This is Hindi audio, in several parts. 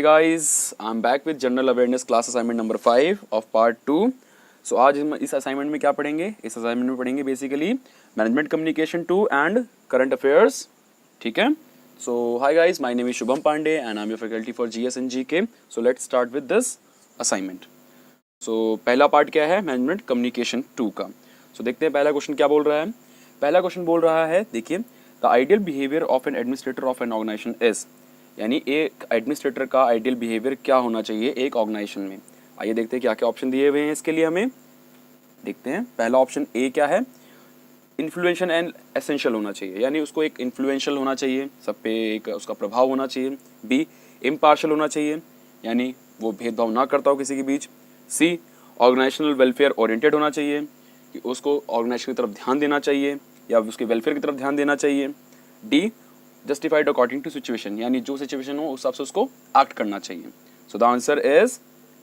guys, I'm back with General Awareness class assignment number 5 of part 2. So आज हम इस असाइनमेंट में क्या पढ़ेंगे? इस असाइनमेंट में पढ़ेंगे basically management communication 2 and current affairs. ठीक है. So hi guys, my name is Shubham Pandey and I'm your faculty for GS and GK. So let's start with this assignment. So पहला पार्ट क्या है? मैनेजमेंट कम्युनिकेशन 2 का. So देखते हैं पहला क्वेश्चन क्या बोल रहा है. पहला क्वेश्चन बोल रहा है, देखिए, the ideal behaviour of an administrator of an organisation is, यानी एक एडमिनिस्ट्रेटर का आइडियल बिहेवियर क्या होना चाहिए एक ऑर्गेनाइजेशन में. आइए देखते हैं क्या क्या ऑप्शन दिए हुए हैं इसके लिए. हमें देखते हैं. पहला ऑप्शन ए क्या है? इन्फ्लुएंशियल एंड एसेंशियल होना चाहिए, यानी उसको एक इन्फ्लुएंशियल होना चाहिए, सब पे एक उसका प्रभाव होना चाहिए. बी, इम्पार्शियल होना चाहिए, यानी वो भेदभाव ना करता हो किसी के बीच. सी, ऑर्गेनाइजेशनल वेलफेयर ओरिएंटेड होना चाहिए, कि उसको ऑर्गेनाइजेशन की तरफ ध्यान देना चाहिए या उसके वेलफेयर की तरफ ध्यान देना चाहिए. D, justified according to situation, यानी जो सिचुएशन हो उस हिसाब से उसको एक्ट करना चाहिए. सो द आंसर इज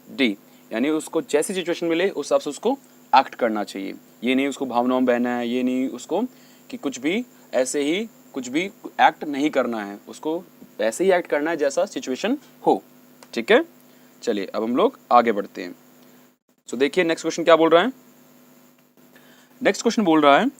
डी, यानी उसको जैसी सिचुएशन मिले उस हिसाब से उसको एक्ट करना चाहिए. ये नहीं उसको भावनाओं में बहना है, ये नहीं उसको कि कुछ भी ऐसे ही कुछ भी एक्ट नहीं करना है, उसको वैसे ही एक्ट करना है जैसा सिचुएशन हो. ठीक है, चलिए अब हम लोग आगे बढ़ते हैं. सो देखिए नेक्स्ट क्वेश्चन क्या बोल रहा है. नेक्स्ट क्वेश्चन बोल रहा है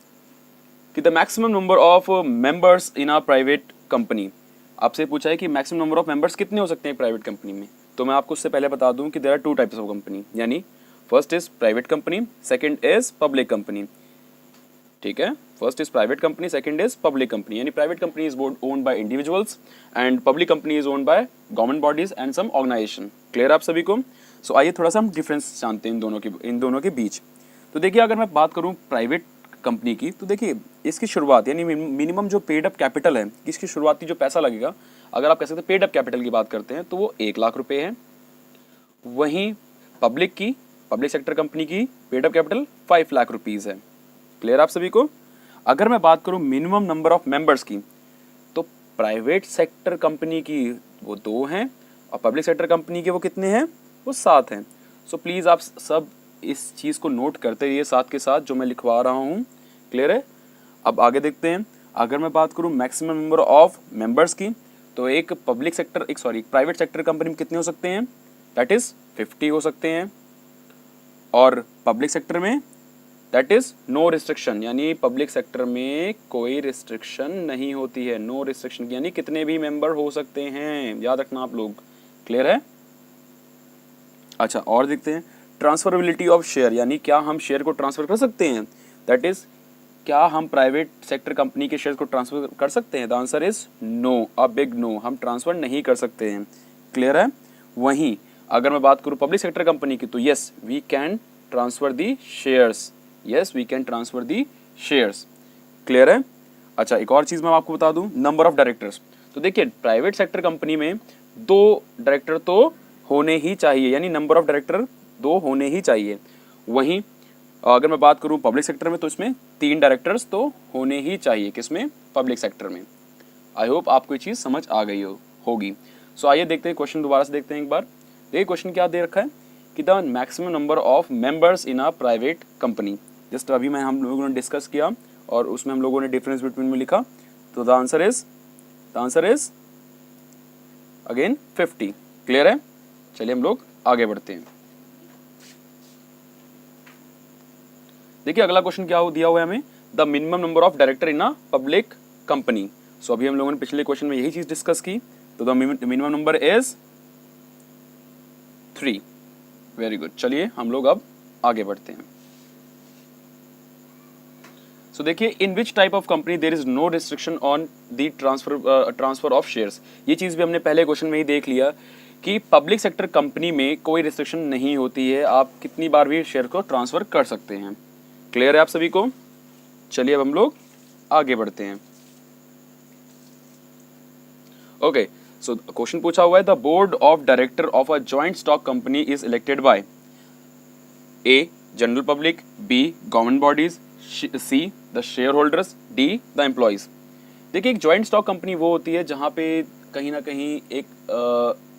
कि the maximum number of members in a private company. आपसे पूछा है कि मैक्सिमम नंबर ऑफ मेंबर्स कितने हो सकते हैं प्राइवेट कंपनी में. तो मैं आपको उससे पहले बता दूं कि there are two types of company, यानी first is private company, second is public company. ठीक है, first is private company, second is public company. यानी private company is owned by individuals and public company is owned by government bodies and some organisation. Clear आप सभी को. सो आइए थोड़ा सा हम डिफरेंस जानते हैं इन दोनों के बीच. तो देखिए, अगर मैं बात करूं प्राइवेट कंपनी की, तो देखिए इसकी शुरुआत यानी मिनिमम जो पेड अप कैपिटल है, इसकी शुरुआती जो पैसा लगेगा, अगर आप कह सकते हैं पेड अप कैपिटल की बात करते हैं, तो वो 1 लाख रुपए है. वहीं पब्लिक सेक्टर कंपनी की paid up capital 5 lakh rupees है. क्लियर आप सभी को. अगर मैं बात करूं मिनिमम नंबर ऑफ मेंबर्स की, तो प्राइवेट सेक्टर कंपनी की वो 2 हैं और पब्लिक सेक्टर कंपनी के वो कितने हैं? वो 7 हैं. सो प्लीज़ आप सब इस चीज़ को नोट करते रहिए साथ के साथ जो मैं लिखवा रहा हूँ. क्लियर है. अब आगे देखते हैं. अगर मैं बात करूँ मैक्सिमम नंबर ऑफ मेंबर्स की, तो एक प्राइवेट सेक्टर कंपनी में कितने हो सकते हैं? दैट इज़ 50 हो सकते हैं. और पब्लिक सेक्टर में दैट इज़ नो रिस्ट्रिक्शन, यानी पब्लिक सेक्टर में कोई रिस्ट्रिक्शन नहीं होती है. नो रिस्ट्रिक्शन यानी कितने भी मेंबर हो सकते हैं, याद रखना आप लोग. क्लियर है. अच्छा, और देखते हैं ट्रांसफरेबिलिटी ऑफ शेयर, यानी क्या हम शेयर को ट्रांसफर कर सकते हैं. दैट इज, क्या हम प्राइवेट सेक्टर कंपनी के शेयर को ट्रांसफर कर सकते हैं? The answer is no, a big no. हम ट्रांसफर नहीं कर सकते हैं. क्लियर है. वहीं अगर मैं बात करूं पब्लिक सेक्टर कंपनी की, तो yes we can transfer the shares. Yes we can transfer the shares. Clear है. अच्छा, एक और चीज़ मैं आपको बता दूं, नंबर ऑफ डायरेक्टर्स. तो देखिए प्राइवेट सेक्टर कंपनी में 2 डायरेक्टर तो होने ही चाहिए, यानी नंबर ऑफ डायरेक्टर 2 होने ही चाहिए. वहीं अगर मैं बात करूं पब्लिक सेक्टर में, तो इसमें 3 डायरेक्टर्स तो होने ही चाहिए. किसमें? पब्लिक सेक्टर में. आई होप आपको ये चीज़ समझ आ गई होगी. सो आइए देखते हैं क्वेश्चन, दोबारा से देखते हैं एक बार. देखिए क्वेश्चन क्या दे रखा है कि the maximum number of members in a private company. Just अभी हम लोगों ने डिस्कस किया और उसमें हम लोगों ने डिफरेंस बिटवीन में लिखा. तो the answer is again 50. Clear है. चलिए हम लोग आगे बढ़ते हैं. देखिए अगला क्वेश्चन क्या दिया हुआ है हमें, the minimum number of director in a public company. So अभी हम लोगों ने पिछले क्वेश्चन में यही चीज डिस्कस की. तो the minimum number is 3. Very good. चलिए हम लोग अब आगे बढ़ते हैं. सो देखिए, in which type of company there is no restriction on the transfer of shares. ये चीज भी हमने पहले क्वेश्चन में ही देख लिया कि पब्लिक सेक्टर कंपनी में कोई रिस्ट्रिक्शन नहीं होती है, आप कितनी बार भी शेयर को ट्रांसफर कर सकते हैं. क्लियर है आप सभी को. चलिए अब हम लोग आगे बढ़ते हैं. ओके, सो क्वेश्चन पूछा हुआ है, the board of director of a joint stock company is elected by A general public, B government bodies, C the share holders, D the employees. देखिए एक जॉइंट स्टॉक कंपनी वो होती है जहाँ पे कहीं ना कहीं एक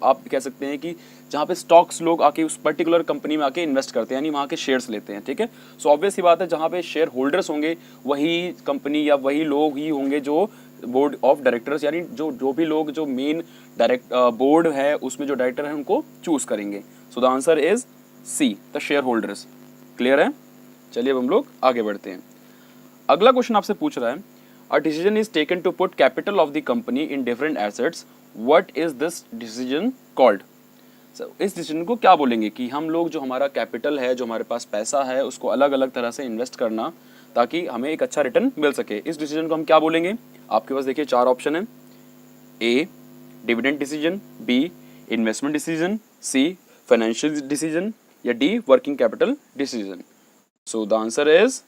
आप कह सकते हैं कि जहाँ पे स्टॉक्स लोग आके उस पर्टिकुलर कंपनी में आके इन्वेस्ट करते हैं, यानी वहाँ के शेयर्स लेते हैं. ठीक है. सो ऑब्वियस ही बात है, जहाँ पे शेयर होल्डर्स होंगे वही कंपनी या वही लोग ही होंगे जो बोर्ड ऑफ डायरेक्टर्स, यानी जो भी लोग जो मेन बोर्ड है उसमें जो डायरेक्टर है उनको चूज करेंगे। So the answer is C, the share holders. Clear है? चलिए अब हम लोग आगे बढ़ते हैं। अगला क्वेश्चन आपसे पूछ रहा है, a decision is taken to put capital of the company in different assets, what is this decision called? इस डिसीजन को क्या बोलेंगे कि हम लोग जो हमारा कैपिटल है, जो हमारे पास पैसा है, उसको अलग अलग तरह से इन्वेस्ट करना ताकि हमें एक अच्छा रिटर्न मिल सके, इस डिसीजन को हम क्या बोलेंगे? आपके पास देखिए 4 ऑप्शन है। A dividend decision, B investment decision, C financial decision, या D working capital decision. So the answer is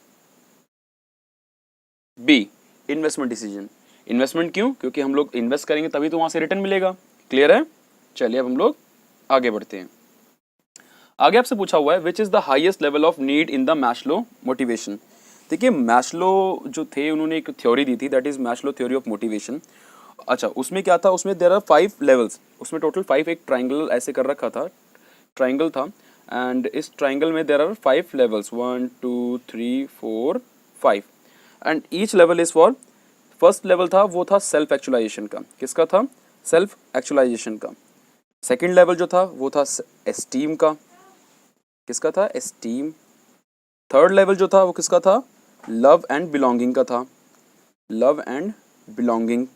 B, investment decision. Investment क्यों? क्योंकि हम लोग इन्वेस्ट करेंगे तभी तो वहां से रिटर्न मिलेगा। क्लियर है? चलिए अब हम लोग आगे बढ़ते हैं। आगे आपसे पूछा हुआ है, which is the highest level of need in the Maslow motivation. देखिए मैस्लो जो थे उन्होंने एक थ्योरी दी थी, that is Maslow theory of motivation. अच्छा, उसमें क्या था? उसमें देयर आर 5 लेवल्स, उसमें टोटल 5 एक ट्राइंगल ऐसे कर रखा था, ट्राइंगल था, एंड इस ट्राइंगल में there are 5 levels, 1 2 3 4 5, and each level is for, first level था वो था सेल्फ एक्चुअलाइजेशन का। किसका था? सेल्फ एक्चुअलाइजेशन का। सेकेंड लेवल जो था वो था एस्टीम का। किसका था? एस्टीम। थर्ड लेवल जो था वो किसका था? लव एंड बिलोंगिंग का था, लव एंड बिलोंगिंग।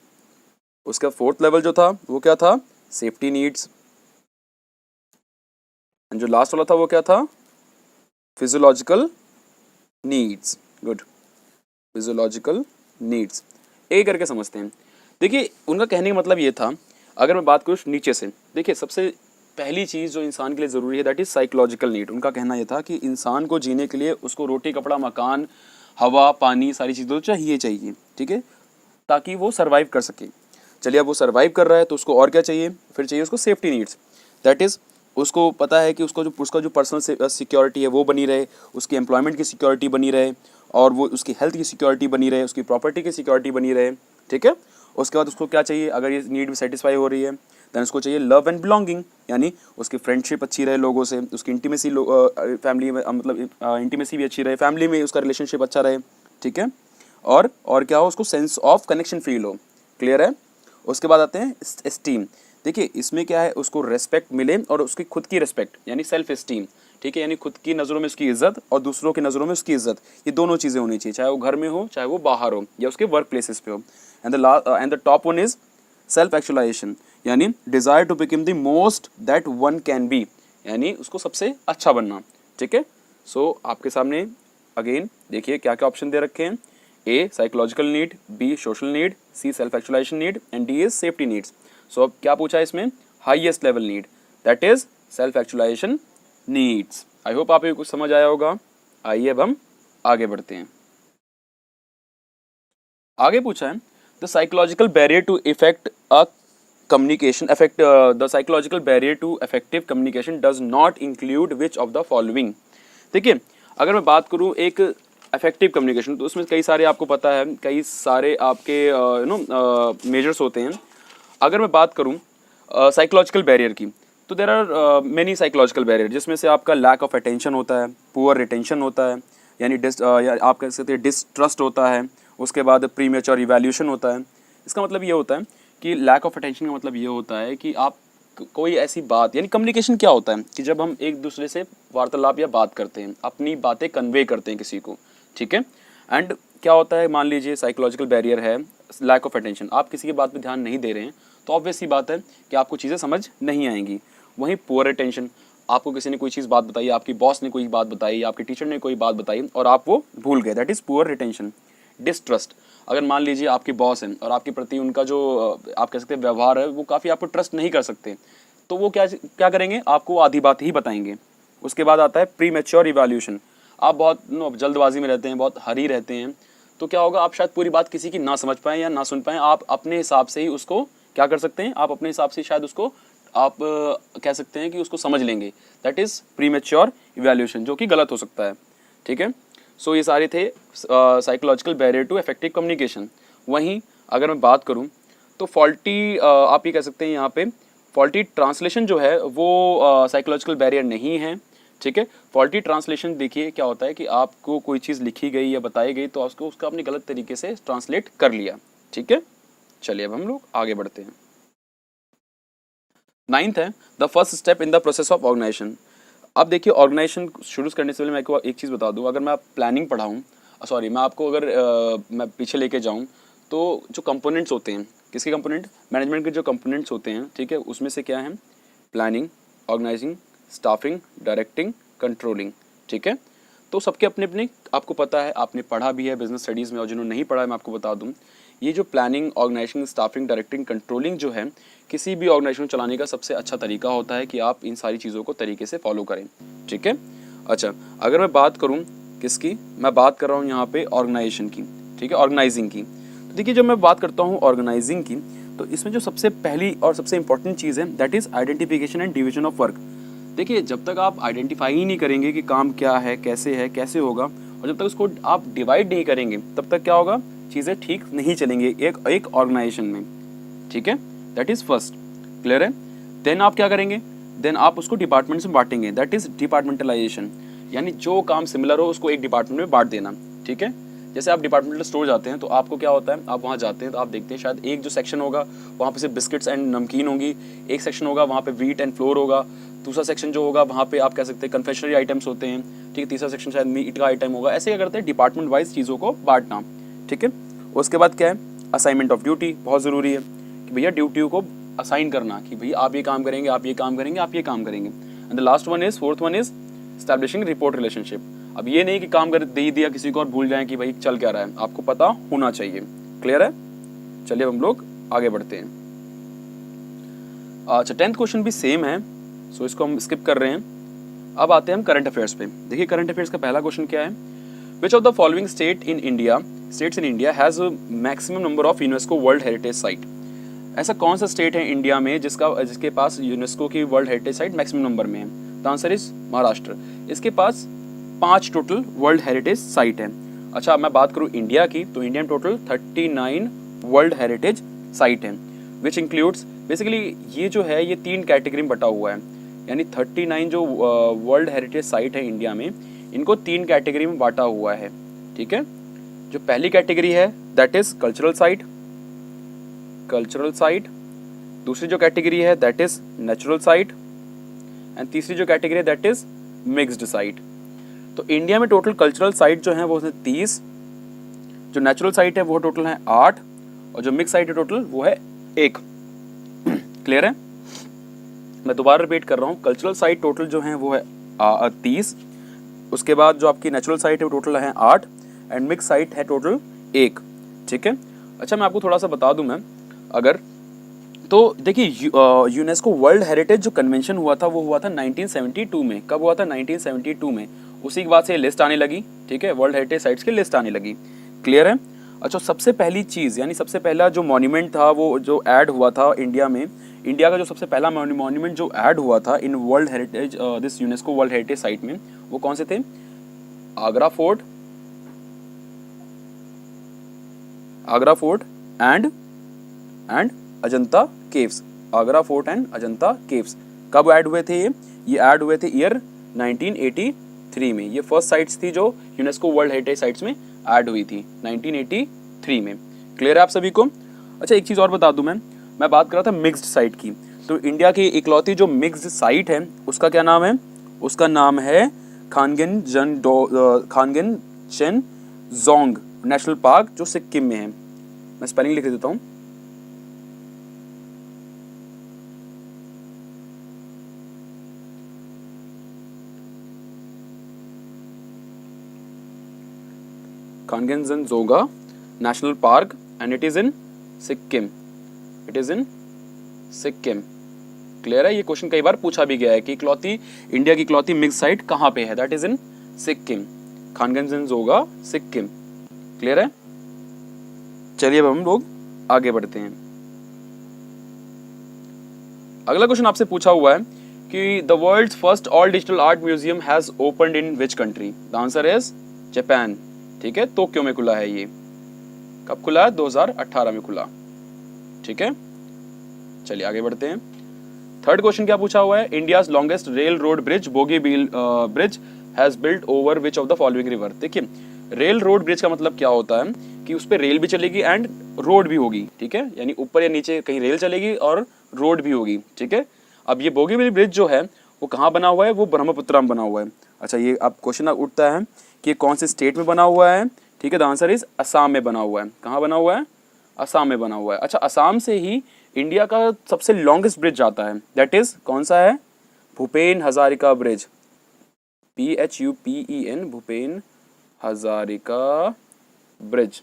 उसका फोर्थ लेवल जो था वो क्या था? Safety needs. एंड जो लास्ट वाला था वो क्या था? Physiological needs. Good, physiological needs. एक करके समझते हैं। देखिए उनका कहने का मतलब ये था, अगर मैं बात करूँ नीचे से, देखिए सबसे पहली चीज़ जो इंसान के लिए ज़रूरी है दैट इज़ साइकोलॉजिकल नीड। उनका कहना यह था कि इंसान को जीने के लिए उसको रोटी कपड़ा मकान हवा पानी सारी चीज़ें तो चाहिए चाहिए, ठीक है, ताकि वो सर्वाइव कर सके। चलिए अब वो सर्वाइव कर रहा है तो उसको और क्या चाहिए? फिर चाहिए उसको सेफ्टी नीड्स, दैट इज़ उसको पता है कि उसका जो पर्सनल सिक्योरिटी है वो बनी रहे, उसकी एम्प्लॉयमेंट की सिक्योरिटी बनी रहे, और वो उसकी हेल्थ की सिक्योरिटी बनी रहे, उसकी प्रॉपर्टी की सिक्योरिटी बनी रहे, ठीक है। उसके बाद उसको क्या चाहिए? अगर ये नीड भी सेटिस्फाई हो रही है दैन उसको चाहिए लव एंड बिलोंगिंग, यानी उसकी फ्रेंडशिप अच्छी रहे लोगों से, उसकी इंटीमेसी फैमिली में मतलब इंटीमेसी भी अच्छी रहे, फैमिली में उसका रिलेशनशिप अच्छा रहे, ठीक है। और क्या हो? उसको सेंस ऑफ कनेक्शन फील हो। क्लियर है? उसके बाद आते हैं एस्टीम। देखिए इसमें क्या है? उसको रेस्पेक्ट मिले और उसकी खुद की रेस्पेक्ट यानी सेल्फ एस्टीम, ठीक है, यानी खुद की नज़रों में उसकी इज्जत और दूसरों की नज़रों में उसकी इज्जत, ये दोनों चीज़ें होनी चाहिए, चाहे वो घर में हो चाहे वो बाहर हो या उसके वर्क प्लेसेस पे हो। And the top one is self actualisation, यानी desire to become the most that one can be, यानी उसको सबसे अच्छा बनना, ठीक है। सो आपके सामने अगेन देखिए क्या क्या ऑप्शन दे रखे हैं। A psychological need, B social need, C self actualisation need, and D is safety needs. So अब क्या पूछा है इसमें? Highest level need, that is self actualisation needs. I hope आप ये कुछ समझ आया होगा। आइए अब हम आगे बढ़ते हैं। आगे पूछा है, the psychological barrier to effect a communication affect the psychological barrier to effective communication does not include which of the following। देखिए अगर मैं बात करूँ एक इफेक्टिव कम्युनिकेशन तो उसमें कई सारे आपको पता है, कई सारे आपके मेजर्स होते हैं। अगर मैं बात करूँ साइकोलॉजिकल बैरियर की तो there are many psychological barrier, जिसमें से आपका लैक ऑफ अटेंशन होता है, पुअर रिटेंशन होता है, यानी आप कह सकते हैं डिसट्रस्ट होता है, उसके बाद प्रीमेच्योर इवैल्यूएशन होता है। इसका मतलब ये होता है कि लैक ऑफ अटेंशन का मतलब ये होता है कि आप कोई ऐसी बात, यानी कम्युनिकेशन क्या होता है कि जब हम एक दूसरे से वार्तालाप या बात करते हैं, अपनी बातें कन्वे करते हैं किसी को, ठीक है। एंड क्या होता है, मान लीजिए साइकोलॉजिकल बैरियर है लैक ऑफ अटेंशन, आप किसी की बात पे ध्यान नहीं दे रहे हैं तो ऑब्वियस सी बात है कि आपको चीज़ें समझ नहीं आएंगी। वहीं पुअर अटेंशन, आपको किसी ने कोई चीज़ बात बताई, आपकी बॉस ने कोई बात बताई, आपके टीचर ने कोई बात बताई और आप वो भूल गए, दैट इज़ पुअर रिटेंशन। डिसट्रस्ट, अगर मान लीजिए आपके बॉस हैं और आपके प्रति उनका जो आप कह सकते हैं व्यवहार है वो काफ़ी आपको ट्रस्ट नहीं कर सकते, तो वो क्या क्या करेंगे? आपको आधी बात ही बताएंगे। उसके बाद आता है प्री मैच्योर इवैल्यूएशन, आप बहुत जल्दबाजी में रहते हैं, बहुत हरी रहते हैं, तो क्या होगा? आप शायद पूरी बात किसी की ना समझ पाएँ या ना सुन पाएँ, आप अपने हिसाब से ही उसको क्या कर सकते हैं? आप अपने हिसाब से शायद उसको आप कह सकते हैं कि उसको समझ लेंगे, that is pre mature evaluation, जो कि गलत हो सकता है, ठीक है। सो ये सारे थे psychological barrier to effective communication. वहीं अगर मैं बात करूं तो फॉल्टी आप ये कह सकते हैं यहाँ पे फॉल्टी ट्रांसलेशन जो है वो साइकोलॉजिकल बैरियर नहीं है, ठीक है। फॉल्टी ट्रांसलेशन देखिए क्या होता है कि आपको कोई चीज़ लिखी गई या बताई गई तो उसका आपने गलत तरीके से ट्रांसलेट कर लिया, ठीक है। चलिए अब हम लोग आगे बढ़ते हैं। 9th है the first step in the process of organisation. अब देखिए ऑर्गेनाइजेशन शुरू करने से पहले मैं आपको एक चीज़ बता दूं, अगर मैं प्लानिंग पढ़ाऊँ, सॉरी मैं आपको अगर मैं पीछे लेके जाऊं, तो जो कंपोनेंट्स होते हैं, किसके कंपोनेंट, मैनेजमेंट के जो कंपोनेंट्स होते हैं, ठीक है, उसमें से क्या है, planning, organising, staffing, directing, controlling, ठीक है। तो सबके अपने अपने, आपको पता है, आपने पढ़ा भी है बिजनेस स्टडीज़ में, और जिन्होंने नहीं पढ़ा है मैं आपको बता दूं, ये जो planning, organising, staffing, directing, controlling जो है, किसी भी ऑर्गेनाइजेशन को चलाने का सबसे अच्छा तरीका होता है कि आप इन सारी चीज़ों को तरीके से फॉलो करें, ठीक है। अच्छा, अगर मैं बात करूं किसकी, मैं बात कर रहा हूं यहाँ पे ऑर्गेनाइजेशन की, ठीक है, ऑर्गेनाइजिंग की। तो देखिए जब मैं बात करता हूँ ऑर्गेनाइजिंग की, तो इसमें जो सबसे पहली और सबसे इंपॉर्टेंट चीज़ है that is identification and division of work. देखिए जब तक आप आइडेंटिफाई ही नहीं करेंगे कि काम क्या है, कैसे होगा, और जब तक उसको आप डिवाइड नहीं करेंगे, तब तक क्या होगा, चीज़ें ठीक नहीं चलेंगी एक ऑर्गेनाइजेशन में, ठीक है। दैट इज़ फर्स्ट, क्लियर है। देन आप क्या करेंगे, देन आप उसको डिपार्टमेंट्स में बांटेंगे, दैट इज़ डिपार्टमेंटलाइजेशन, यानी जो काम सिमिलर हो उसको एक डिपार्टमेंट में बांट देना, ठीक है। जैसे आप डिपार्टमेंटल स्टोर जाते हैं तो आपको क्या होता है, आप वहाँ जाते हैं तो आप देखते हैं शायद एक जो सेक्शन होगा वहाँ पे सिर्फ बिस्किट्स एंड नमकीन होंगी, एक सेक्शन होगा वहाँ पे व्हीट एंड फ्लोर होगा, दूसरा सेक्शन जो होगा वहाँ पे आप कह सकते हैं कन्फेक्शनरी आइटम्स होते हैं, ठीक है, तीसरा सेक्शन शायद मीट का आइटम होगा। ऐसे क्या करते हैं, डिपार्टमेंट वाइज चीज़ों को बांटना, ठीक है। उसके बाद क्या है, असाइनमेंट ऑफ ड्यूटी, बहुत ज़रूरी है कि भैया ड्यूटी को असाइन करना, कि भैया आप ये काम करेंगे, आप ये काम करेंगे, आप ये काम करेंगे। And the last one is, fourth one is establishing report relationship. अब ये नहीं कि काम कर दे दिया किसी को और भूल जाएं कि भाई चल क्या रहा है, आपको पता होना चाहिए, क्लियर है। चलिए हम लोग आगे बढ़ते हैं। अच्छा 10th क्वेश्चन भी सेम है, सो इसको हम स्किप कर रहे हैं। अब आते हैं हम करंट अफेयर्स पे। देखिए करंट अफेयर्स का पहला क्वेश्चन क्या है, which of the following states in India has maximum number of UNESCO world heritage site. ऐसा कौन सा स्टेट है इंडिया में जिसके पास यूनेस्को की world heritage site maximum number में है। The answer is Maharashtra. इसके पास 5 टोटल वर्ल्ड हेरिटेज साइट है। अच्छा मैं बात करूं इंडिया की, तो इंडिया में टोटल 39 वर्ल्ड हेरिटेज साइट है, विच इंक्लूड्स, बेसिकली ये जो है ये 3 कैटेगरी में बटा हुआ है, यानी 39 जो वर्ल्ड हेरिटेज साइट है इंडिया में, इनको 3 कैटेगरी में बांटा हुआ है, ठीक है। जो पहली कैटेगरी है दैट इज कल्चरल साइट, दूसरी जो कैटेगरी है that is natural site, and तीसरी जो कैटेगरी है दैट इज मिक्स्ड साइट। तो इंडिया में टोटल कल्चरल साइट जो है वो है 30, जो नेचुरल साइट है वो टोटल है 8, और जो मिक्स साइट है टोटल वो है 1। क्लियर है, मैं दोबारा रिपीट कर रहा हूँ, कल्चरल साइट टोटल जो है वो है 30, उसके बाद जो आपकी नेचुरल साइट है वो टोटल है 8, एंड मिक्स साइट है टोटल 1, ठीक है। अच्छा मैं आपको थोड़ा सा बता दूं, मैं अगर तो देखिए यूनेस्को वर्ल्ड हेरिटेज जो कन्वेंशन हुआ था वो हुआ था 1972 में। कब हुआ था, 1972 में। उसी के बाद से लिस्ट आने लगी, ठीक है, वर्ल्ड हेरिटेज साइट्स की लिस्ट आने लगी, क्लियर है। अच्छा सबसे पहली चीज़, यानी सबसे पहला जो मॉन्यूमेंट था वो जो ऐड हुआ था इंडिया में, इंडिया का जो सबसे पहला मॉन्यूमेंट जो ऐड हुआ था in world heritage this UNESCO world heritage site में, वो कौन से थे, Agra fort and Ajanta caves. Agra fort and Ajanta caves कब ऐड हुए थे, ये ऐड हुए थे ईयर 1983 में। ये फर्स्ट साइट्स थी जो यूनेस्को वर्ल्ड हेरिटेज साइट्स में ऐड हुई थी 1983 में। क्लियर है आप सभी को। अच्छा एक चीज़ और बता दूं, मैं बात कर रहा था मिक्स्ड साइट की। तो इंडिया की इकलौती जो मिक्स्ड साइट है उसका क्या नाम है, उसका नाम है खानगेनजेनडोंग नेशनल पार्क, जो सिक्किम में है। मैं स्पेलिंग लिख देता हूँ, Khangchendzonga national park, and it is in Sikkim, clear है। ये क्वेश्चन कई बार पूछा भी गया है कि इंडिया की इकलौती मिक्स साइट कहाँ पे है, that is in Sikkim, Khangchendzonga Sikkim, clear है। चलिए अब हम लोग आगे बढ़ते हैं। अगला क्वेश्चन आपसे पूछा हुआ है कि the world's first all digital art museum has opened in which country. The answer is Japan, ठीक है, टोक्यो में खुला है। ये कब खुला है, 2018 में खुला, ठीक है। चलिए आगे बढ़ते हैं। थर्ड क्वेश्चन क्या पूछा हुआ है, India's longest rail road bridge Bogibeel bridge has built over which of the following river. देखिए रेल रोड ब्रिज का मतलब क्या होता है कि उस पर रेल भी चलेगी एंड रोड भी होगी, ठीक है, यानी ऊपर या नीचे कहीं रेल चलेगी और रोड भी होगी, ठीक है। अब ये बोगीबील ब्रिज जो है वो कहाँ बना हुआ है, वो ब्रह्मपुत्र में बना हुआ है। अच्छा, ये अब क्वेश्चन उठता है कि ये कौन से स्टेट में बना हुआ है, ठीक है, द आंसर इज असम में बना हुआ है। कहाँ बना हुआ है, असम में बना हुआ है। अच्छा, असम से ही इंडिया का सबसे लॉन्गेस्ट ब्रिज जाता है, दैट इज कौन सा है, Bhupen Hazarika bridge, PHUPEN, Bhupen Hazarika bridge,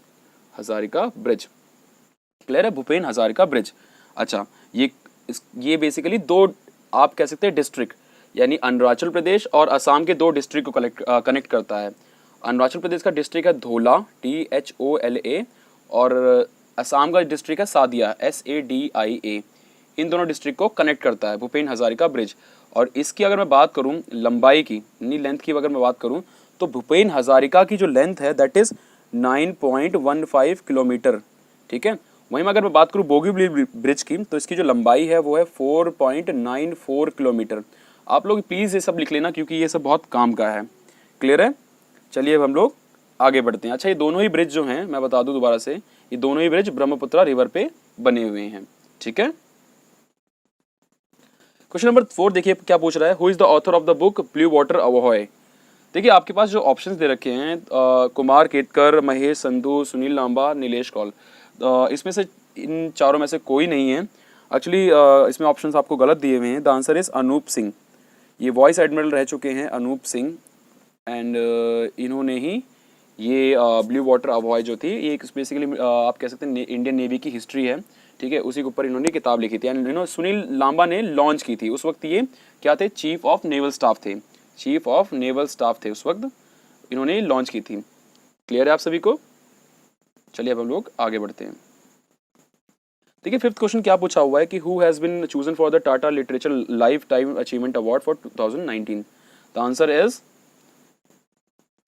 Hazarika bridge, clear है, भूपेन हजारिका ब्रिज। अच्छा, ये बेसिकली दो आप कह सकते हैं डिस्ट्रिक्ट, यानी अरुणाचल प्रदेश और असम के दो डिस्ट्रिक्ट को कनेक्ट करता है। अरुणाचल प्रदेश का डिस्ट्रिक्ट है धोला, THOLA, और असम का डिस्ट्रिक्ट है सादिया, SADIA। इन दोनों डिस्ट्रिक्ट को कनेक्ट करता है भूपेन हजारिका ब्रिज। और इसकी अगर मैं बात करूं लंबाई की, यानी लेंथ की अगर मैं बात करूं, तो भूपेन हजारिका की जो लेंथ है दैट इज 9.15 किलोमीटर, ठीक है। वहीं अगर मैं बात करूं बोगीबील ब्रिज की, तो इसकी जो लंबाई है वो है 4.94 किलोमीटर। आप लोग प्लीज़ ये सब लिख लेना क्योंकि ये सब बहुत काम का है, क्लियर है। चलिए अब हम लोग आगे बढ़ते हैं। अच्छा, ये दोनों ही ब्रिज जो हैं, मैं बता दूं दोबारा से, ये दोनों ही ब्रिज ब्रह्मपुत्र रिवर पे बने हुए हैं, ठीक है। क्वेश्चन नंबर 4 देखिए क्या पूछ रहा है, who is the author of the book blue water avoy. देखिए आपके पास जो ऑप्शंस दे रखे हैं, कुमार केतकर, महेश संधू, सुनील लांबा, नीलेश कौल, इसमें से इन चारों में से कोई नहीं है। एक्चुअली इसमें ऑप्शंस आपको गलत दिए हुए हैं। The answer is Anup Singh. ये वॉइस एडमिरल रह चुके हैं अनूप सिंह, एंड इन्होंने ही ये ब्लू वाटर अवॉय जो थी, ये बेसिकली आप कह सकते हैं इंडियन नेवी की हिस्ट्री है, ठीक है, उसी के ऊपर इन्होंने किताब लिखी थी। एंड सुनील लांबा ने लॉन्च की थी। उस वक्त ये क्या थे, चीफ ऑफ नेवल स्टाफ थे, चीफ ऑफ नेवल स्टाफ थे उस वक्त, इन्होंने लॉन्च की थी। क्लियर है आप सभी को। चलिए अब हम लोग आगे बढ़ते हैं। देखिए फिफ्थ क्वेश्चन क्या पूछा हुआ है कि who has been chosen for the Tata literature lifetime achievement award for 2019। The answer is,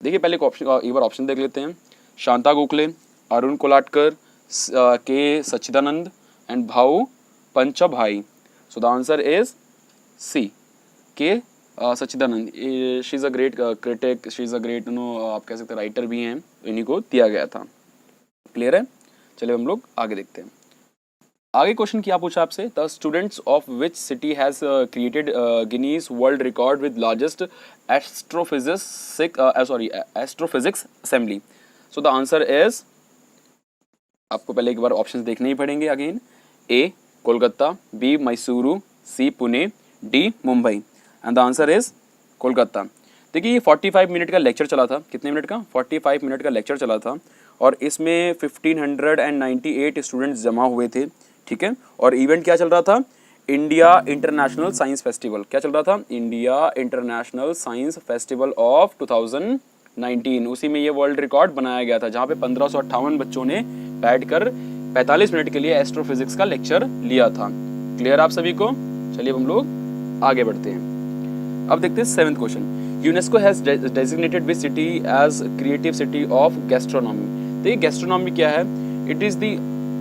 देखिए पहले एक बार ऑप्शन देख लेते हैं। शांता गोखले, अरुण कोलाटकर, के Sachchidanandan and Bhau Panchbhai. So the answer is C, K Sachchidanandan. She is a great critic, she is a great आप कह सकते हैं राइटर भी हैं, इन्हीं को दिया गया था। क्लियर है। चलिए हम लोग आगे देखते हैं। आगे क्वेश्चन क्या पूछा आपसे, the students of which city has created Guinness world record with largest astrophysics assembly. So the answer is, आपको पहले एक बार ऑप्शंस देखने ही पड़ेंगे again. A Kolkata, B Mysuru, C Pune, D Mumbai. And the answer is Kolkata. देखिए ये 45 मिनट का लेक्चर चला था। कितने मिनट का, 45 मिनट का लेक्चर चला था, और इसमें 1598 स्टूडेंट्स जमा हुए थे, ठीक है। और इवेंट क्या चल रहा था, इंडिया इंटरनेशनल साइंस फेस्टिवल। क्या चल रहा था, India international science festival of 2019। उसी में ये वर्ल्ड रिकॉर्ड बनाया गया था, जहाँ पे 1558 बच्चों ने बैठकर 45 मिनट के लिए एस्ट्रोफिजिक्स का लेक्चर लिया था। क्लियर आप सभी को। चलिए अब हम लोग आगे बढ़ते हैं। अब देखते हैं seventh question. UNESCO has designated which city as creative city of gastronomy. तो ये गैस्ट्रोनॉमी क्या है, it is the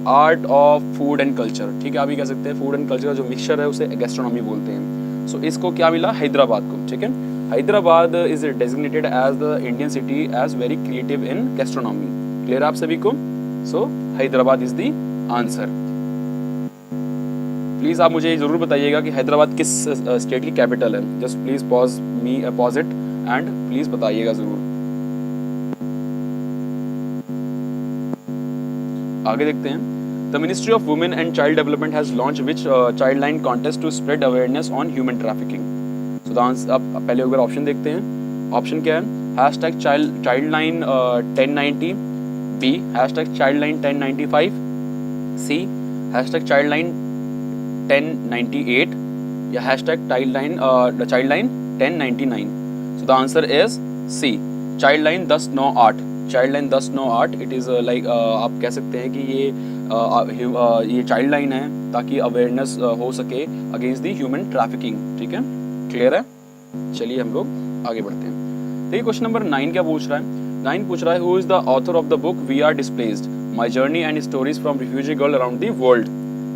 art of food and culture, ठीक है। आप ये कह सकते हैं फूड एंड कल्चर का जो मिक्सचर है उसे गैस्ट्रोनॉमी बोलते हैं। सो इसको क्या मिला, हैदराबाद को, ठीक है। Hyderabad is designated as the Indian city as very creative in gastronomy. Clear आप सभी को। So Hyderabad is the answer. Please आप मुझे जरूर बताइएगा कि हैदराबाद किस स्टेट की कैपिटल है। Just please pause it and please बताइएगा जरूर। आगे देखते हैं। The ministry of women and child development has launch which child line contest to spread awareness on human trafficking. So the answer, अब पहले एक बार ऑप्शन देखते हैं। ऑप्शन क्या है, hashtag child line 1090, B hashtag child line 1095, C hashtag child line 1098, या hashtag child line 1099। So the answer is C, child line 1098। Child line 1098 it is like आप कह सकते हैं कि ये चाइल्ड लाइन है ताकि अवेयरनेस हो सके अगेंस्ट द ह्यूमन ट्रैफिकिंग, ठीक है। क्लियर है। चलिए हम लोग आगे बढ़ते हैं। देखिए क्वेश्चन नंबर 9 क्या पूछ रहा है। 9 पूछ रहा है, who is the author of the book we are displaced, my journey and stories from refugee girl around the world,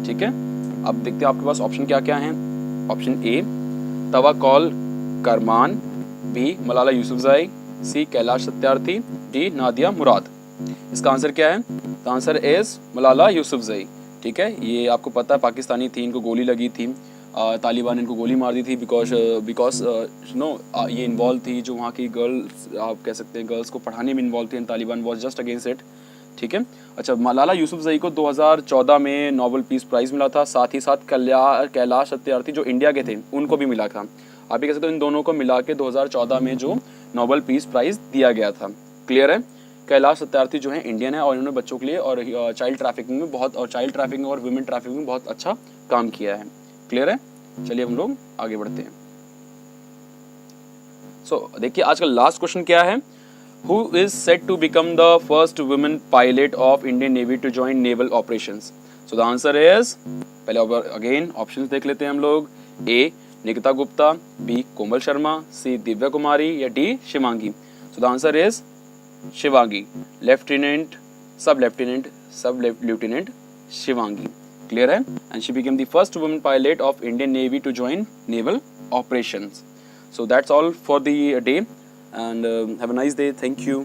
ठीक है। अब देखते हैं आपके पास ऑप्शन क्या क्या हैं। Option A Tawakkol Karman, B Malala Yousafzai, C Kailash Satyarthi, D Nadia Murad. इसका आंसर क्या है? The answer is Malala Yousafzai. ठीक है, ये आपको पता है पाकिस्तानी थी, इनको गोली लगी थी, तालिबान इनको गोली मार दी थी बिकॉज ये इन्वॉल्व थी, जो वहाँ की गर्ल्स आप कह सकते हैं गर्ल्स को पढ़ाने में इन्वॉल्व थी, and Taliban was just against it. ठीक है, अच्छा, मलाला यूसुफजई को 2014 में नोबेल पीस प्राइज़ मिला था, साथ ही साथ कैलाश सत्यार्थी जो इंडिया के थे उनको भी मिला था। आप भी कह सकते हो इन दोनों को मिला के 2014 में जो नोबेल पीस प्राइज़ दिया गया था। क्लियर है? कैलाश सत्यार्थी जो है इंडियन है और इन्होंने बच्चों के लिए और चाइल्ड ट्रैफिकिंग और वुमेन ट्रैफिकिंग में बहुत अच्छा काम किया है। क्लियर है? चलिए हम लोग आगे बढ़ते हैं। देखिए आज का लास्ट क्वेश्चन क्या है? Who is said to become the first woman pilot of Indian Navy to join naval operations? So the answer is, पहले अगेन ऑप्शंस देख लेते हैं हम लोग। A Nikita Gupta, B Komal Sharma, C Divya Kumari या D Shivangi. So the answer is Shivangi, sub lieutenant Shivangi. Clear है? And she became the first women pilot of Indian navy to join naval operations. So that's all for the day, and have a nice day. Thank you.